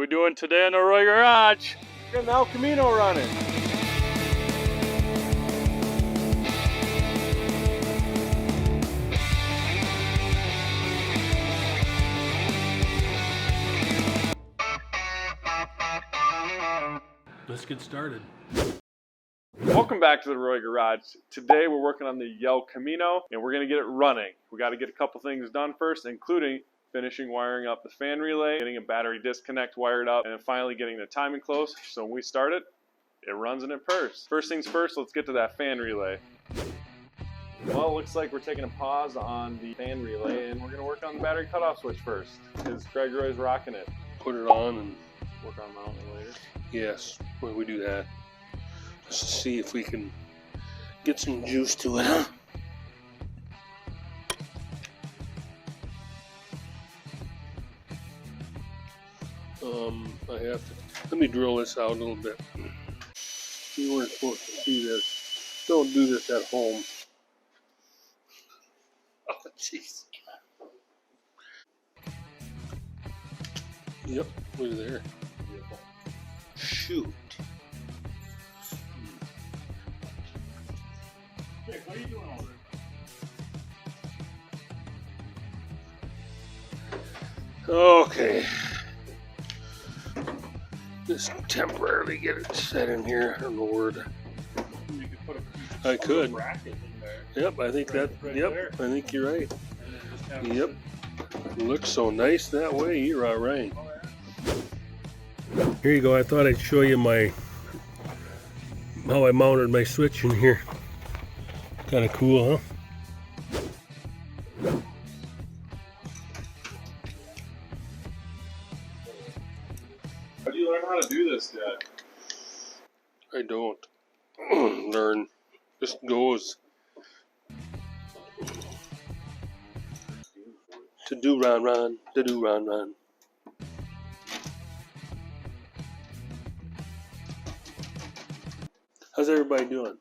we doing today in the Roy Garage? We're now Camino Running. Let's get started. Welcome back to the Roy Garage. Today we're working on the El Camino and we're going to get it running. We got to get a couple things done first, including finishing wiring up the fan relay, getting a battery disconnect wired up, and then finally getting the timing close. So when we start it, it runs and it purrs. First things first, let's get to that fan relay. Well, it looks like we're taking a pause on the fan relay and we're going to work on the battery cutoff switch first because Greg Roy's rocking it. Put it on and Work on mounting it later. yes, when we do that, just to see if we can get some juice to it, huh? I have to, let me drill this out a little bit. You weren't supposed to see this. Don't do this at home. Oh, jeez. Yep, look there. Shoot. Hey, what are you doing over there? Okay. Just temporarily get it set in here. I don't know where to. You could put I could. bracket in there. Yep, I think that. Right Yep, there. I think you're right. And then just have Yep. Looks so nice that way. You're all right. Here you go. I thought I'd show you how I mounted my switch in here. Kind of cool, huh? How do you learn how to do this, Dad? I don't learn. Just goes. To do run, to do run. How's everybody doing?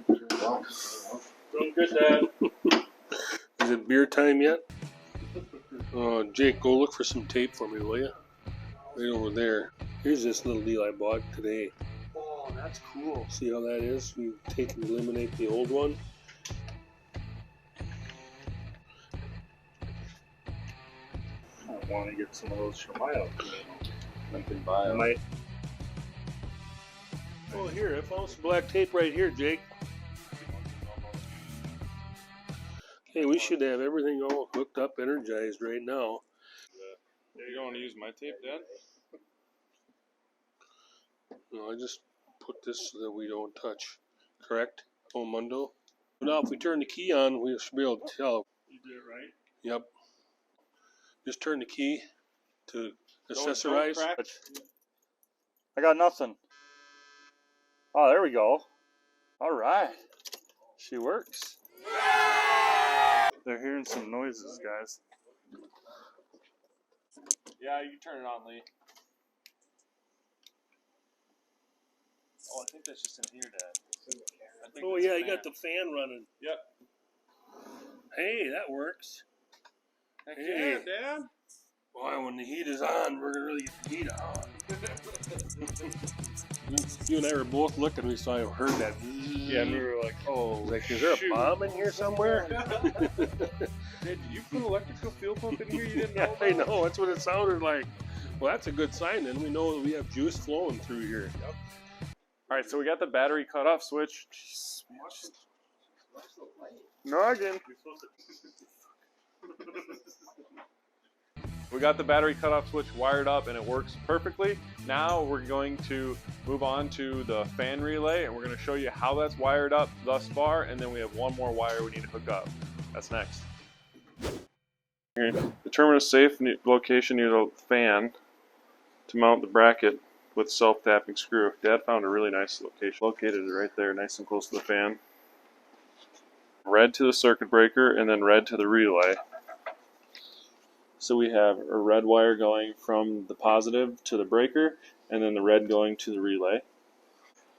Doing good, Dad. Is it beer time yet? Jake, go look for some tape for me, will you? Right over there. Here's this little deal I bought today. Oh, that's cool. See how that is? You take and eliminate the old one. I want to get some of those from my El Camino. You can buy I them. might. Oh, here, I found some black tape right here, Jake. Hey, we should have everything all hooked up, energized right now. You don't want to use my tape, Dad? No, I just put this so that we don't touch. Correct? Oh, Mundo. Now, if we turn the key on, we should be able to tell. You did it right. Yep. Just turn the key to Don't accessorize. crack. I got nothing. Oh, there we go. All right. She works. They're hearing some noises, guys. Yeah, you can turn it on, Lee. Oh, I think that's just in here, Dad. I think Oh, that's yeah, a you fan. got the fan running. Yep. Hey, that works. Heck Hey. yeah, Dad. Boy, when the heat is on, we're going to really get the heat on. You and I were both looking, we saw heard that. Yeah, and we were like, oh, Like, is there a shoot. bomb in here somewhere? Did you put electrical fuel pump in here you didn't Yeah, know I about? know. That's what it sounded like. Well, that's a good sign. Then we know that we have juice flowing through here. All right, so we got the battery cutoff switch. Noggin. We got the battery cutoff switch wired up and it works perfectly. Now we're going to move on to the fan relay and we're going to show you how that's wired up thus far, and then we have one more wire we need to hook up. That's next. Determine a safe location near the fan to mount the bracket with self-tapping screw. Dad found a really nice location. Located it right there, nice and close to the fan. Red to the circuit breaker and then red to the relay. So we have a red wire going from the positive to the breaker, and then the red going to the relay.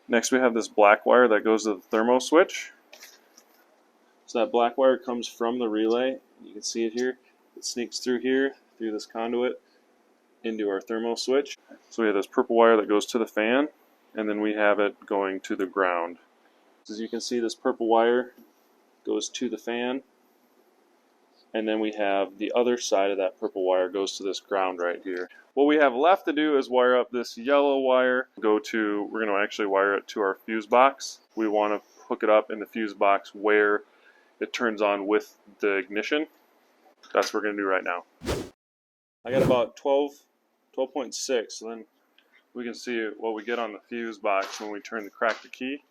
Next we have this black wire that goes to the thermo switch. So that black wire comes from the relay. You can see it here. It sneaks through here, through this conduit, into our thermal switch. So we have this purple wire that goes to the fan, and then we have it going to the ground. As you can see, this purple wire goes to the fan, and then we have the other side of that purple wire goes to this ground right here. What we have left to do is wire up this yellow wire. We're going to actually wire it to our fuse box. We want to hook it up in the fuse box where it turns on with the ignition. That's what we're going to do right now. I got about 12.6, so then we can see what we get on the fuse box when we crack the key.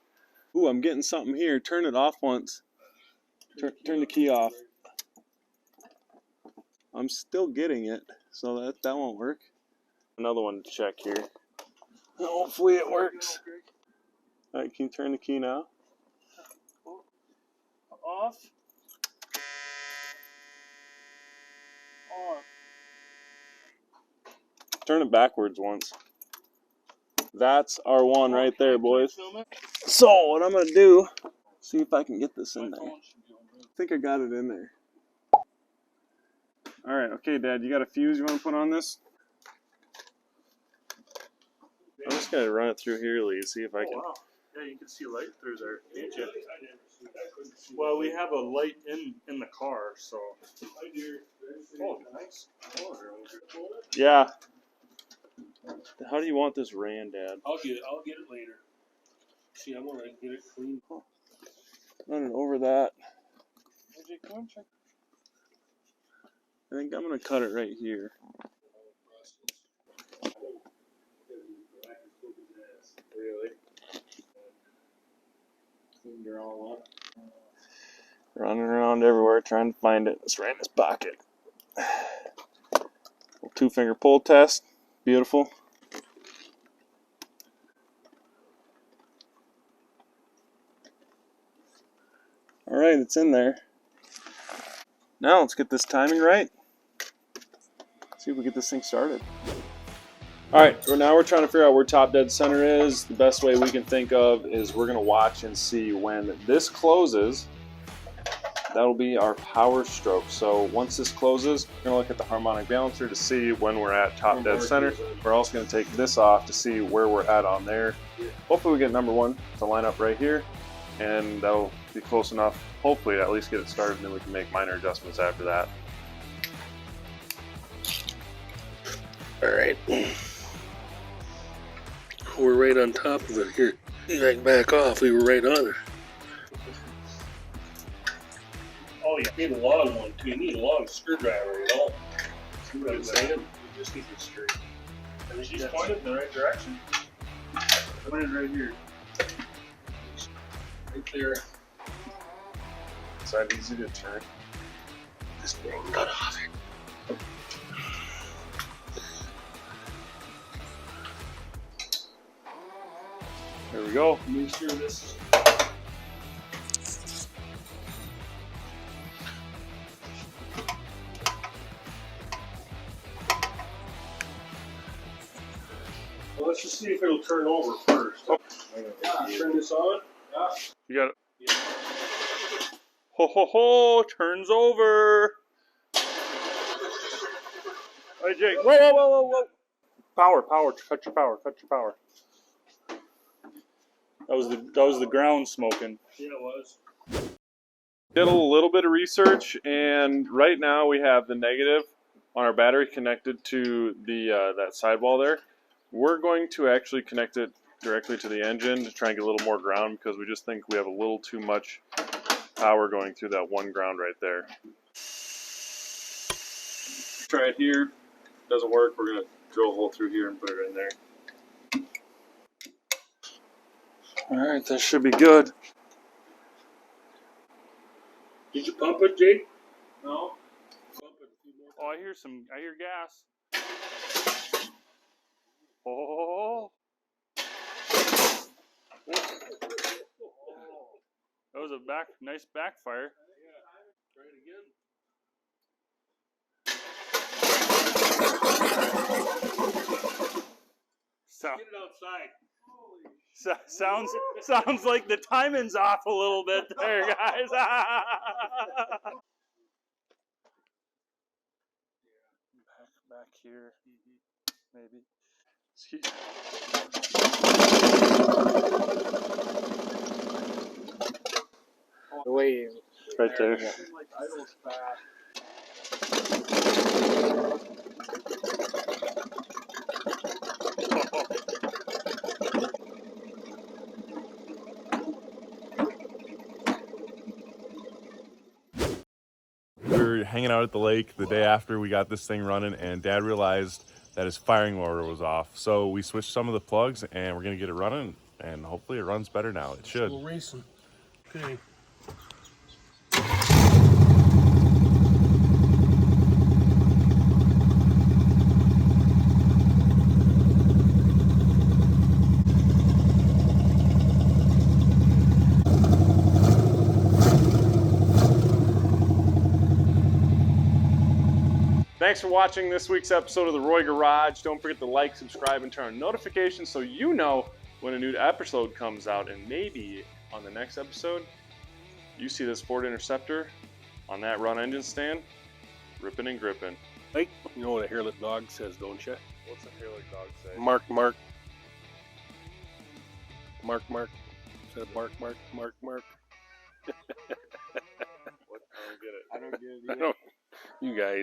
Ooh, I'm getting something here. Turn it off once. Turn the key off. I'm still getting it, so that won't work. Another one to check here. Hopefully it works. Alright, can you turn the key now? Off. On. Turn it backwards once. That's our one right there, boys. So what I'm going to do, see if I can get this in there. I think I got it in there. Alright, okay, Dad, you got a fuse you want to put on this? I'm just going to run it through here, Lee, see if I can. Wow. Yeah, you can see light through there, can't you? Well, we have a light in the car, so. Oh, nice. Yeah. How do you want this ran, Dad? I'll get it later. See, I want to get it clean. Run it over that. I think I'm going to cut it right here. Really? Cleaned her all up. Running around everywhere trying to find it. It's right in his pocket. Little 2-finger pull test. Beautiful. Alright, it's in there. Now let's get this timing right. See if we get this thing started. Alright, so now we're trying to figure out where top dead center is. The best way we can think of is we're going to watch and see when this closes. That'll be our power stroke. So once this closes, we're going to look at the harmonic balancer to see when we're at top dead center. We're also going to take this off to see where we're at on there. Hopefully we get number one to line up right here, and that'll be close enough, hopefully, to at least get it started, and then we can make minor adjustments after that. Alright. We're right on top of it here. You back off, we were right on it. Oh, you need a long one too. You need a long screwdriver, you know? See what I'm saying? You just need it straight. And she's pointed in the right direction. Pointed right here. Right there. Is that easy to turn? This thing got off it. There we go. Make sure this is. Well, let's just see if it'll turn over first. Yeah, turn this on. Yeah. You got it. Yeah. Ho ho ho! Turns over. Hey Jake! Whoa whoa whoa whoa whoa! Power! Cut your power! That was the ground smoking. Yeah, it was. Did a little bit of research, and right now we have the negative on our battery connected to the that sidewall there. We're going to actually connect it directly to the engine to try and get a little more ground, because we just think we have a little too much power going through that one ground right there. Try it here. Doesn't work. We're going to drill a hole through here and put it in there. Alright, that should be good. Did you pump it, Jake? No. Pump it a few more. Oh, I hear gas. Oh. That was a nice backfire. Yeah. Try it again. Get it outside. Sounds like the timing's off a little bit there, guys. Back here. maybe. Excuse me. Away. Right there. We were hanging out at the lake the day after we got this thing running, and Dad realized that his firing order was off. So we switched some of the plugs, and we're gonna get it running, and hopefully it runs better now. It should. We're racing. Okay. Thanks for watching this week's episode of the Roy Garage. Don't forget to like, subscribe, and turn on notifications so you know when a new episode comes out. And maybe on the next episode, you see this Ford Interceptor on that run engine stand, ripping and gripping. Hey, you know what a hairless dog says, don't you? What's a hairless dog say? Mark, mark. Mark, mark. Said bark, mark, mark, mark. What? I don't get it. I don't, you guys.